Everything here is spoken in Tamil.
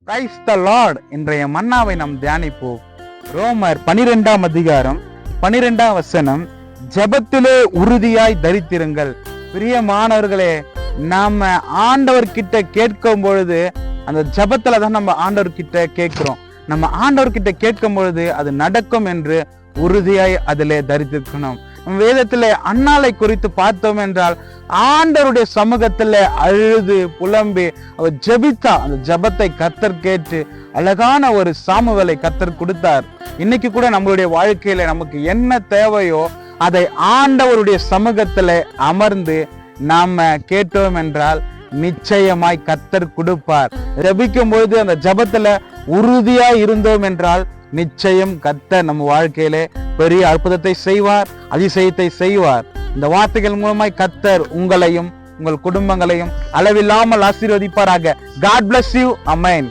Praise the Lord. இன்றைய மன்னாவை நாம் தியானிப்போம். ரோமர் 12ஆம் அதிகாரம் 12ஆம் வசனம், ஜெபத்திலே உறுதியாய் தரித்திருங்கள். பிரியமானவர்களே, நாம ஆண்டவர்கிட்ட கேட்கும் பொழுது அந்த ஜெபத்துல தான் நம்ம ஆண்டவர்கிட்ட கேட்கிறோம். நம்ம ஆண்டவர்கிட்ட கேட்கும் பொழுது அது நடக்கும் என்று உறுதியாய் அதிலே தரித்திருக்கணும். வேதத்திலே அன்னாளை குறித்து பார்த்தோம் என்றால், ஆண்டவருடைய சமூகத்துல அழுது புலம்பி அவர் ஜெபித்தா. அந்த ஜெபத்தை கர்த்தர் கேட்டு அழகான ஒரு சாமுவேலை கர்த்தர் கொடுத்தார். இன்னைக்கு கூட நம்மளுடைய வாழ்க்கையில நமக்கு என்ன தேவையோ அதை ஆண்டவருடைய சமூகத்துல அமர்ந்து நாம கேட்டோம் என்றால் நிச்சயமாய் கர்த்தர் கொடுப்பார். ஜெபிக்கும் பொழுது அந்த ஜெபத்துல உறுதியாய் இருந்தோம் என்றால் நிச்சயம் கர்த்தர் நம்ம வாழ்க்கையிலே பெரிய அற்புதத்தை செய்வார், அதிசயத்தை செய்வார். இந்த வார்த்தைகள் மூலமாய் கர்த்தர் உங்களையும் உங்கள் குடும்பங்களையும் அளவில்லாமல் ஆசீர்வதிப்பாராக. God bless you. Amen.